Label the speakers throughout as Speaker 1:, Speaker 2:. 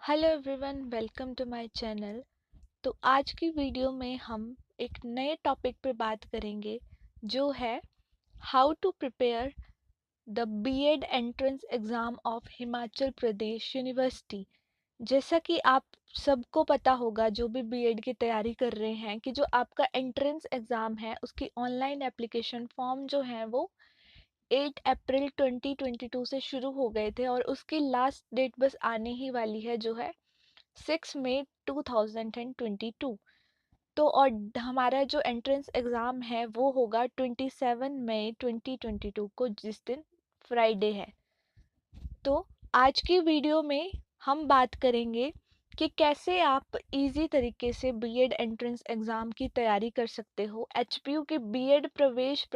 Speaker 1: Hello everyone, welcome to my channel. तो आज की वीडियो में हम एक नए टॉपिक पर बात करेंगे जो है how to prepare the BEd entrance exam of Himachal Pradesh university. जैसा कि आप सबको पता होगा जो भी बीएड की तैयारी कर रहे हैं कि जो आपका एंट्रेंस एग्ज़ाम है उसकी ऑनलाइन एप्लीकेशन फॉर्म जो है वो 8 अप्रैल 2022 से शुरू हो गए थे और उसकी लास्ट डेट बस आने ही वाली है जो है 6 मई 2022। तो और हमारा जो एंट्रेंस एग्ज़ाम है वो होगा 27 मई 2022 को, जिस दिन फ्राइडे है। तो आज की वीडियो में हम बात करेंगे कि कैसे आप इजी तरीके से बीएड एंट्रेंस एग्ज़ाम की तैयारी कर सकते हो। एचपीयू की बीएड प्रवेश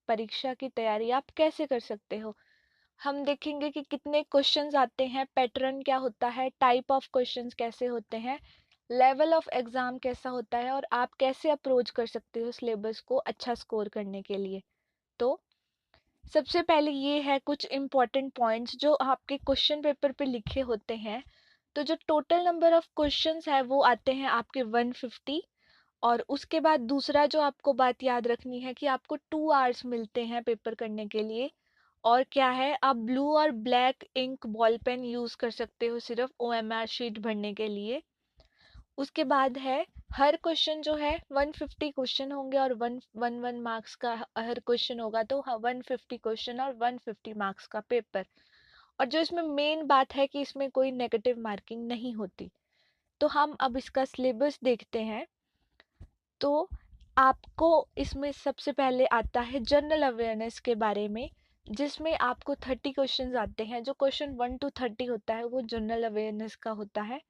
Speaker 1: परीक्षा की तैयारी आप कैसे कर सकते हो। हम देखेंगे कि कितने क्वेश्चंस आते हैं, पैटर्न क्या होता है, टाइप ऑफ क्वेश्चंस कैसे होते हैं, लेवल ऑफ एग्ज़ाम कैसा होता है और आप कैसे अप्रोच कर सकते हो सिलेबस को अच्छा स्कोर करने के लिए। तो सबसे पहले ये है कुछ इम्पोर्टेंट पॉइंट्स जो आपके क्वेश्चन पेपर पे लिखे होते हैं। तो जो टोटल नंबर ऑफ क्वेश्चंस है वो आते हैं आपके 150। और उसके बाद दूसरा जो आपको बात याद रखनी है कि आपको 2 आवर्स मिलते हैं पेपर करने के लिए। और क्या है, आप ब्लू और black ink ball pen use कर सकते हो सिर्फ ओएमआर शीट भरने के लिए। उसके बाद है हर क्वेश्चन जो है 150 क्वेश्चन होंगे और वन वन वन मार्क्स का हर क्वेश्चन होगा, तो 150 क्वेश्चन और 150 मार्क्स का पेपर। और जो इसमें मेन बात है कि इसमें कोई नेगेटिव मार्किंग नहीं होती। तो हम अब इसका सिलेबस देखते हैं। तो आपको इसमें सबसे पहले आता है जनरल अवेयरनेस के बारे में, जिसमें आपको 30 क्वेश्चंस आते हैं। जो क्वेश्चन 1 to 30 होता है वो जनरल अवेयरनेस का होता है।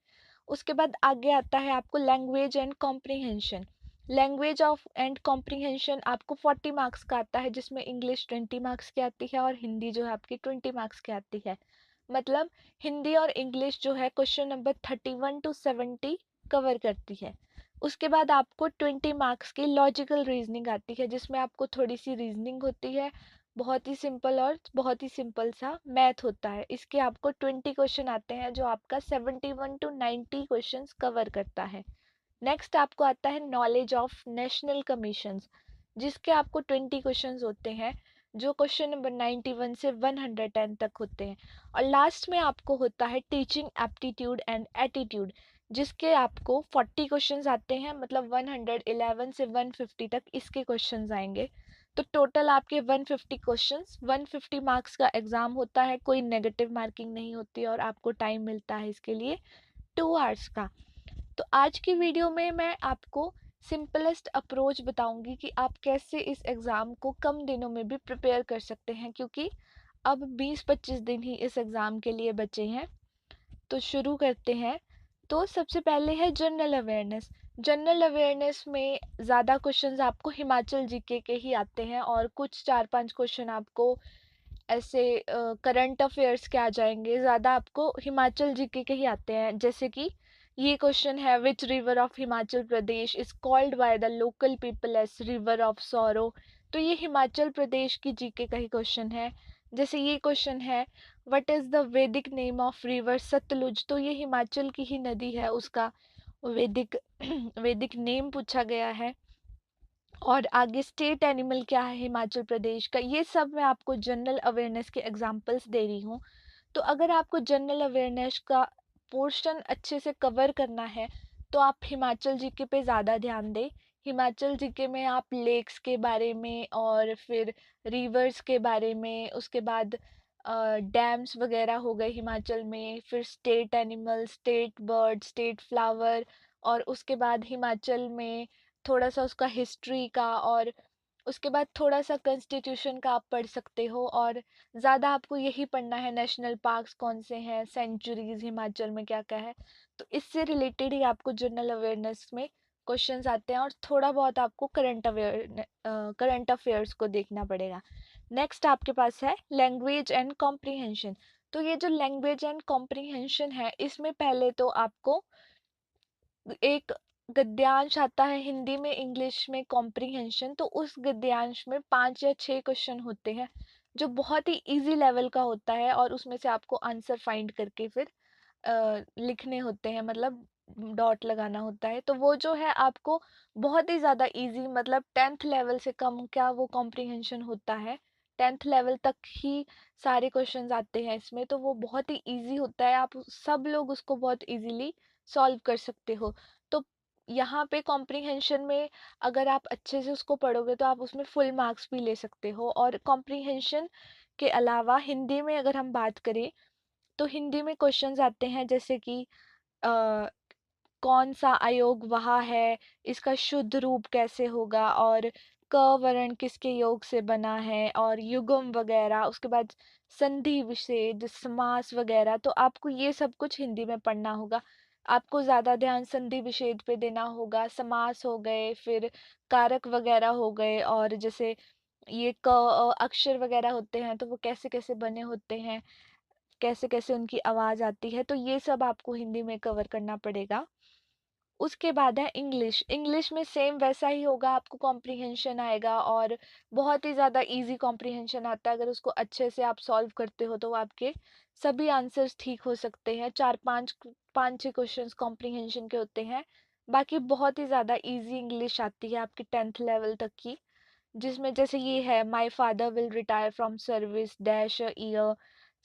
Speaker 1: उसके बाद आगे आता है आपको language and comprehension. Language of and comprehension आपको 40 मार्क्स का आता है, जिसमें इंग्लिश 20 मार्क्स की आती है और हिंदी जो है आपकी 20 मार्क्स की आती है। मतलब हिंदी और इंग्लिश जो है क्वेश्चन नंबर 31 to 70 कवर करती है। उसके बाद आपको 20 मार्क्स की लॉजिकल रीजनिंग आती है, जिसमें आपको थोड़ी सी रीजनिंग होती है, बहुत ही सिंपल और बहुत ही सिंपल सा मैथ होता है। इसके आपको 20 क्वेश्चन आते हैं जो आपका 71 to 90 क्वेश्चन कवर करता है। नेक्स्ट आपको आता है नॉलेज ऑफ नेशनल कमीशंस, जिसके आपको 20 क्वेश्चंस होते हैं, जो क्वेश्चन नंबर 91 से 110 तक होते हैं। और लास्ट में आपको होता है टीचिंग एप्टीट्यूड एंड एटीट्यूड, जिसके आपको 40 क्वेश्चंस आते हैं, मतलब 111 से 150 तक इसके क्वेश्चंस आएंगे। तो टोटल आपके 150 क्वेश्चंस, 150 मार्क्स का एग्जाम होता है, कोई नेगेटिव मार्किंग नहीं होती और आपको टाइम मिलता है इसके लिए 2 आवर्स का। तो आज की वीडियो में मैं आपको सिंपलेस्ट अप्रोच बताऊंगी कि आप कैसे इस एग्ज़ाम को कम दिनों में भी प्रिपेयर कर सकते हैं, क्योंकि अब 20-25 दिन ही इस एग्ज़ाम के लिए बचे हैं। तो शुरू करते हैं। तो सबसे पहले है जनरल अवेयरनेस। जनरल अवेयरनेस में ज़्यादा क्वेश्चंस आपको हिमाचल जीके के ही आते हैं और कुछ 4-5 क्वेश्चन आपको ऐसे करंट अफेयर्स के आ जाएंगे। ज़्यादा आपको हिमाचल जीके के ही आते हैं, जैसे कि ये क्वेश्चन है, which river of Himachal Pradesh is called by the local people as river of sorrow. तो ये हिमाचल प्रदेश की जीके का ही क्वेश्चन है। जैसे ये क्वेश्चन है, व्हाट इज द वैदिक नेम ऑफ रिवर सतलुज। तो ये हिमाचल की ही नदी है, उसका वैदिक वैदिक नेम पूछा गया है। और आगे स्टेट एनिमल क्या है हिमाचल प्रदेश का। ये सब मैं आपको जनरल अवेयरनेस के एग्जांपल्स दे रही हूँ। तो अगर आपको जनरल अवेयरनेस का पोर्शन अच्छे से कवर करना है तो आप हिमाचल जीके पे ज़्यादा ध्यान दें। हिमाचल जीके में आप लेक्स के बारे में और फिर रिवर्स के बारे में, उसके बाद डैम्स वगैरह हो गए हिमाचल में, फिर state animal, state bird, state flower, और उसके बाद हिमाचल में थोड़ा सा उसका हिस्ट्री का, और उसके बाद थोड़ा सा कॉन्स्टिट्यूशन का आप पढ़ सकते हो। और ज़्यादा आपको यही पढ़ना है, नेशनल पार्क्स कौन से हैं, सेंचुरीज हिमाचल में क्या क्या है। तो इससे रिलेटेड ही आपको जनरल अवेयरनेस में क्वेश्चंस आते हैं और थोड़ा बहुत आपको करंट अफेयर्स को देखना पड़ेगा। नेक्स्ट आपके पास है लैंग्वेज एंड कॉम्प्रिहेंशन। तो ये जो लैंग्वेज एंड कॉम्प्रिहेंशन है, इसमें पहले तो आपको एक गद्यांश आता है हिंदी में, इंग्लिश में कॉम्प्रिहेंशन। तो उस गद्यांश में 5 या 6 क्वेश्चन होते हैं जो बहुत ही इजी लेवल का होता है, और उसमें से आपको आंसर फाइंड करके फिर लिखने होते हैं, मतलब डॉट लगाना होता है, तो वो जो है आपको बहुत ही ज़्यादा इजी, मतलब 10th लेवल से कम क्या वो कॉम्प्रिहेंशन होता है, 10th लेवल तक ही सारे क्वेश्चंस आते हैं इसमें, तो वो बहुत ही इजी होता है, आप सब लोग उसको बहुत इजीली सॉल्व कर सकते हो। तो यहाँ पे कॉम्प्रिहेंशन में अगर आप अच्छे से उसको पढ़ोगे तो आप उसमें फुल मार्क्स भी ले सकते हो। और कॉम्प्रिहेंशन के अलावा हिंदी में अगर हम बात करें तो हिंदी में क्वेश्चंस आते हैं जैसे कि कौन सा आयोग वहाँ है, इसका शुद्ध रूप कैसे होगा, और क वर्ण किसके योग से बना है, और युग्म वगैरह, उसके बाद संधि विच्छेद, समास वगैरह, तो आपको ये सब कुछ हिंदी में पढ़ना होगा। आपको ज़्यादा ध्यान संधि विच्छेद पे देना होगा, समास हो गए, फिर कारक वगैरह हो गए, और जैसे ये क अक्षर वगैरह होते हैं तो वो कैसे कैसे बने होते हैं, कैसे कैसे उनकी आवाज़ आती है, तो ये सब आपको हिंदी में कवर करना पड़ेगा। उसके बाद है इंग्लिश। इंग्लिश में सेम वैसा ही होगा, आपको कॉम्प्रिहेंशन आएगा, और बहुत ही ज़्यादा इजी कॉम्प्रिहेंशन आता है। अगर उसको अच्छे से आप सॉल्व करते हो तो आपके सभी आंसर्स ठीक हो सकते हैं। चार पांच पांच छः क्वेश्चंस कॉम्प्रिहेंशन के होते हैं, बाकी बहुत ही ज़्यादा इजी इंग्लिश आती है आपकी 10th लेवल तक की, जिसमें जैसे ये है, my father will retire from service dash year,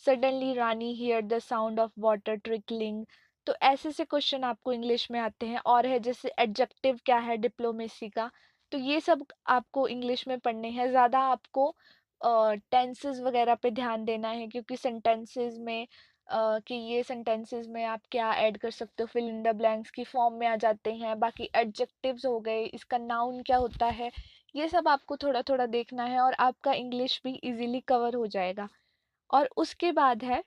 Speaker 1: suddenly Rani here the sound of water trickling. तो ऐसे से क्वेश्चन आपको इंग्लिश में आते हैं। और है जैसे एडजेक्टिव क्या है डिप्लोमेसी का, तो ये सब आपको इंग्लिश में पढ़ने हैं। ज़्यादा आपको टेंसेस वगैरह पे ध्यान देना है, क्योंकि सेंटेंसेस में कि ये सेंटेंसेस में आप क्या ऐड कर सकते हो, फिल इन द ब्लैंक्स की फॉर्म में आ जाते हैं। बाकी एडजेक्टिव्स हो गए, इसका नाउन क्या होता है, ये सब आपको थोड़ा थोड़ा देखना है, और आपका इंग्लिश भी इजीली कवर हो जाएगा। और उसके बाद है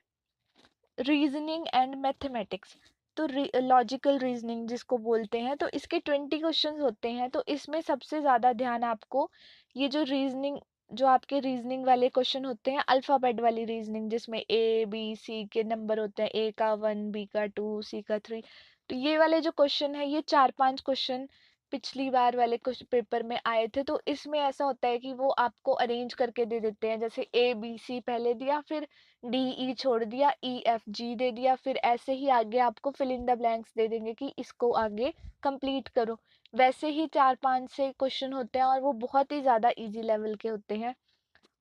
Speaker 1: रीजनिंग एंड मैथमेटिक्स। तो लॉजिकल रीजनिंग जिसको बोलते हैं, तो इसके 20 क्वेश्चंस होते हैं। तो इसमें सबसे ज़्यादा ध्यान आपको ये जो रीजनिंग, जो आपके रीजनिंग वाले क्वेश्चन होते हैं, अल्फ़ाबेट वाली रीजनिंग, जिसमें ए बी सी के नंबर होते हैं, ए का 1, बी का 2, सी का 3, तो ये वाले जो क्वेश्चन है, ये 4-5 क्वेश्चन पिछली बार वाले कुछ पेपर में आए थे। तो इसमें ऐसा होता है कि वो आपको अरेंज करके दे देते हैं, जैसे ए बी सी पहले दिया, फिर डी ई छोड़ दिया, ई एफ जी दे दिया, फिर ऐसे ही आगे आपको फिल इन द ब्लैंक्स दे देंगे कि इसको आगे कंप्लीट करो। वैसे ही 4-5 से क्वेश्चन होते हैं, और वो बहुत ही ज़्यादा इजी लेवल के होते हैं।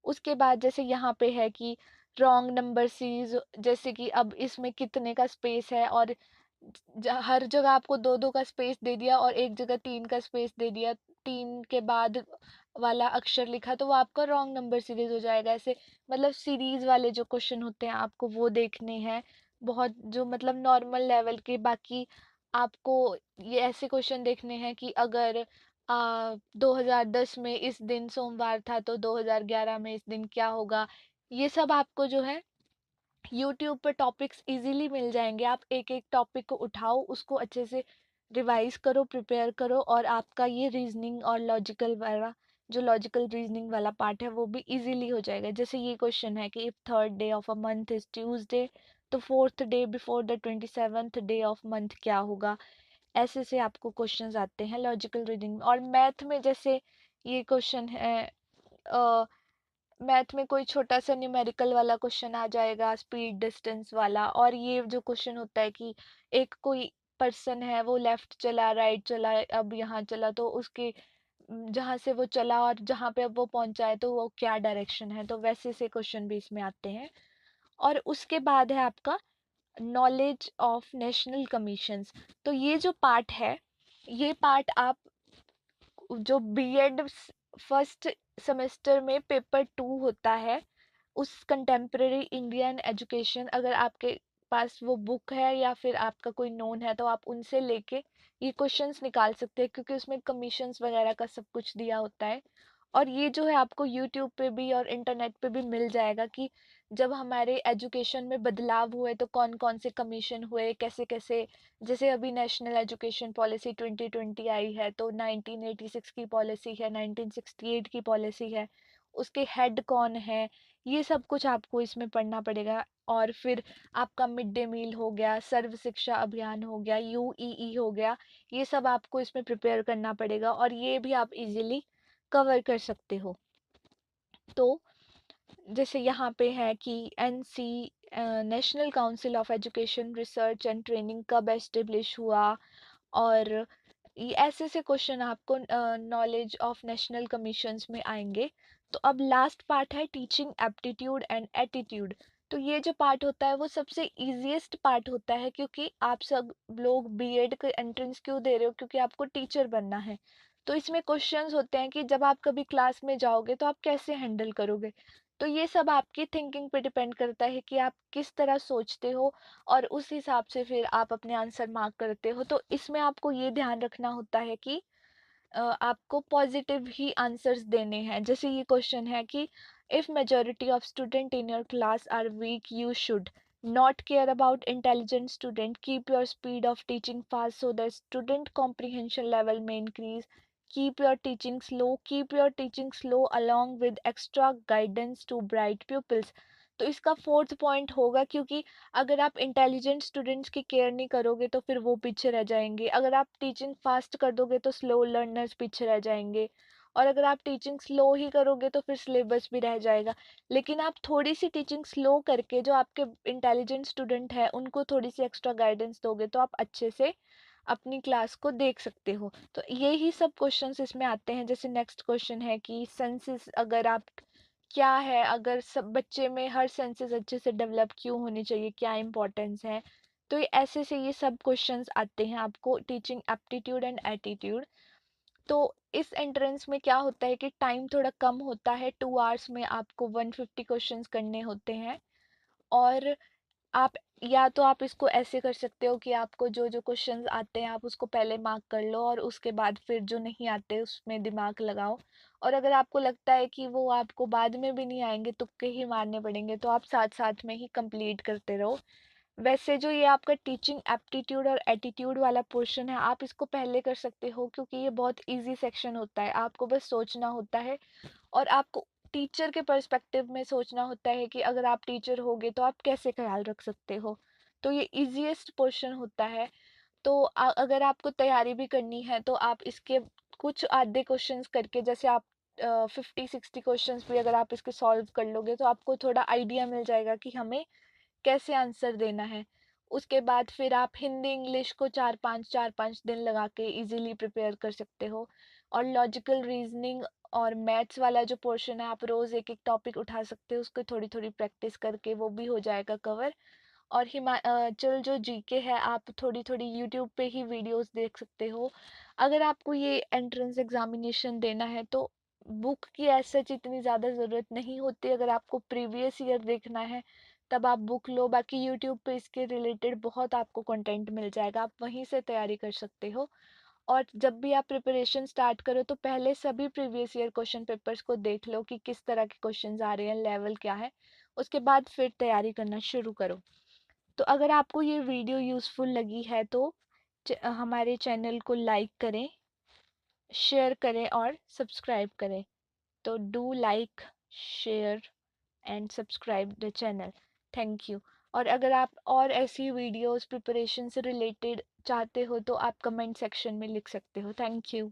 Speaker 1: उसके बाद जैसे यहाँ पे है कि रॉन्ग नंबर सीरीज, जैसे कि अब इसमें कितने का स्पेस है, और हर जगह आपको दो दो का स्पेस दे दिया, और एक जगह 3 का स्पेस दे दिया, 3 के बाद वाला अक्षर लिखा, तो वो आपका रॉन्ग नंबर सीरीज हो जाएगा। ऐसे मतलब सीरीज वाले जो क्वेश्चन होते हैं आपको वो देखने हैं, बहुत जो मतलब नॉर्मल लेवल के। बाकी आपको ये ऐसे क्वेश्चन देखने हैं कि अगर 2010 में इस दिन सोमवार था तो 2011 में इस दिन क्या होगा, ये सब आपको जो है यूट्यूब पर टॉपिक्स इजीली मिल जाएंगे। आप एक एक टॉपिक को उठाओ, उसको अच्छे से रिवाइज करो, प्रिपेयर करो, और आपका ये रीजनिंग और लॉजिकल वाला, जो लॉजिकल रीजनिंग वाला पार्ट है, वो भी इजीली हो जाएगा। जैसे ये क्वेश्चन है कि if third day of a month is Tuesday, तो fourth day before the 27th day of month क्या होगा। ऐसे से आपको क्वेश्चंस आते हैं लॉजिकल रीजनिंग। और मैथ में जैसे ये क्वेश्चन है, मैथ में कोई छोटा सा न्यूमेरिकल वाला क्वेश्चन आ जाएगा, स्पीड डिस्टेंस वाला। और ये जो क्वेश्चन होता है कि एक कोई पर्सन है, वो लेफ्ट चला, राइट चला, अब यहाँ चला, तो उसके जहाँ से वो चला और जहाँ पे अब वो पहुंचा है तो वो क्या डायरेक्शन है, तो वैसे से क्वेश्चन भी इसमें आते हैं। और उसके बाद है आपका नॉलेज ऑफ नेशनल कमीशंस। तो ये जो पार्ट है, ये पार्ट आप जो बीएड फर्स्ट सेमेस्टर में पेपर 2 होता है, उस कंटेम्प्रेरी इंडियन एजुकेशन, अगर आपके पास वो बुक है या फिर आपका कोई नोन है, तो आप उनसे लेके ये क्वेश्चंस निकाल सकते हैं, क्योंकि उसमें कमीशंस वगैरह का सब कुछ दिया होता है। और ये जो है आपको यूट्यूब पे भी और इंटरनेट पे भी मिल जाएगा कि जब हमारे एजुकेशन में बदलाव हुए तो कौन कौन से कमीशन हुए, कैसे कैसे। जैसे अभी नेशनल एजुकेशन पॉलिसी 2020 आई है, तो 1986 की पॉलिसी है, 1968 की पॉलिसी है, उसके हेड कौन है, ये सब कुछ आपको इसमें पढ़ना पड़ेगा। और फिर आपका मिड डे मील हो गया, सर्व शिक्षा अभियान हो गया, यूईई हो गया, ये सब आपको इसमें प्रिपेयर करना पड़ेगा, और ये भी आप इजीली कवर कर सकते हो। तो जैसे यहाँ पे है कि national council of education research and training कब एस्टेब्लिश हुआ, और ये ऐसे से क्वेश्चन आपको नॉलेज ऑफ नेशनल कमीशंस में आएंगे। तो अब लास्ट पार्ट है टीचिंग एप्टीट्यूड एंड एटीट्यूड। तो ये जो पार्ट होता है वो सबसे इजीएस्ट पार्ट होता है, क्योंकि आप सब लोग बीएड के एंट्रेंस क्यों दे रहे हो, क्योंकि आपको टीचर बनना है। तो इसमें क्वेश्चंस होते हैं कि जब आप कभी क्लास में जाओगे तो आप कैसे हैंडल करोगे। तो ये सब आपकी थिंकिंग पे डिपेंड करता है कि आप किस तरह सोचते हो, और उस हिसाब से फिर आप अपने आंसर मार्क करते हो। तो इसमें आपको ये ध्यान रखना होता है कि आपको पॉजिटिव ही आंसर्स देने हैं। जैसे ये क्वेश्चन है कि if majority of student in your class are weak you should not care about intelligent student, keep your speed of teaching fast so that student comprehension level में increase, keep your teaching slow along with extra guidance to bright pupils। तो इसका fourth point होगा, क्योंकि अगर आप intelligent students की care नहीं करोगे तो फिर वो पीछे रह जाएंगे। अगर आप टीचिंग फास्ट कर दोगे तो स्लो लर्नर्स पीछे रह जाएंगे, और अगर आप टीचिंग स्लो ही करोगे तो फिर सिलेबस भी रह जाएगा। लेकिन आप थोड़ी सी टीचिंग स्लो करके जो आपके इंटेलिजेंट स्टूडेंट है उनको थोड़ी सी एक्स्ट्रा गाइडेंस दोगे तो आप अच्छे से अपनी क्लास को देख सकते हो। तो ये ही सब क्वेश्चंस इसमें आते हैं। जैसे नेक्स्ट क्वेश्चन है कि सेंसेस अगर आप क्या है, अगर सब बच्चे में हर सेंसेस अच्छे से डेवलप क्यों होनी चाहिए, क्या इंपॉर्टेंस है। तो ये ऐसे से ये सब क्वेश्चंस आते हैं आपको टीचिंग एप्टीट्यूड एंड एटीट्यूड। तो इस एंट्रेंस में क्या होता है कि टाइम थोड़ा कम होता है, 2 आवर्स में आपको 150 क्वेश्चंस करने होते हैं। और आप या तो आप इसको ऐसे कर सकते हो कि आपको जो जो क्वेश्चंस आते हैं आप उसको पहले मार्क कर लो, और उसके बाद फिर जो नहीं आते उसमें दिमाग लगाओ। और अगर आपको लगता है कि वो आपको बाद में भी नहीं आएंगे, तुक्के ही मारने पड़ेंगे, तो आप साथ साथ में ही कंप्लीट करते रहो। वैसे जो ये आपका टीचिंग एप्टीट्यूड और एटीट्यूड वाला पोर्शन है आप इसको पहले कर सकते हो, क्योंकि ये बहुत इजी सेक्शन होता है। आपको बस सोचना होता है, और आपको टीचर के पर्सपेक्टिव में सोचना होता है कि अगर आप टीचर होगे तो आप कैसे ख्याल रख सकते हो। तो ये इजीएस्ट पोर्शन होता है। तो अगर आपको तैयारी भी करनी है तो आप इसके कुछ आधे क्वेश्चंस करके, जैसे आप 50-60 क्वेश्चंस भी अगर आप इसके सॉल्व कर लोगे तो आपको थोड़ा आइडिया मिल जाएगा कि हमें कैसे आंसर देना है। उसके बाद फिर आप हिंदी इंग्लिश को 4-5 दिन लगा के इजीली प्रिपेयर कर सकते हो। और लॉजिकल रीजनिंग और मैथ्स वाला जो पोर्शन है आप रोज एक एक टॉपिक उठा सकते हो, उसको थोड़ी थोड़ी प्रैक्टिस करके वो भी हो जाएगा कवर। और हिमाचल जो जीके है आप थोड़ी थोड़ी यूट्यूब पे ही वीडियोस देख सकते हो। अगर आपको ये एंट्रेंस एग्जामिनेशन देना है तो बुक की ऐसा इतनी ज़्यादा ज़रूरत नहीं होती। अगर आपको प्रीवियस ईयर देखना है तब आप बुक लो, बाकी यूट्यूब पे इसके रिलेटेड बहुत आपको कंटेंट मिल जाएगा, आप वहीं से तैयारी कर सकते हो। और जब भी आप प्रिपरेशन स्टार्ट करो तो पहले सभी प्रीवियस ईयर क्वेश्चन पेपर्स को देख लो कि किस तरह के क्वेश्चंस आ रहे हैं, लेवल क्या है। उसके बाद फिर तैयारी करना शुरू करो। तो अगर आपको ये वीडियो यूज़फुल लगी है तो हमारे चैनल को लाइक करें, शेयर करें और सब्सक्राइब करें। तो do like, share and subscribe the channel. Thank you. और अगर आप और ऐसी वीडियोस प्रिपरेशन से रिलेटेड चाहते हो तो आप कमेंट सेक्शन में लिख सकते हो। Thank you.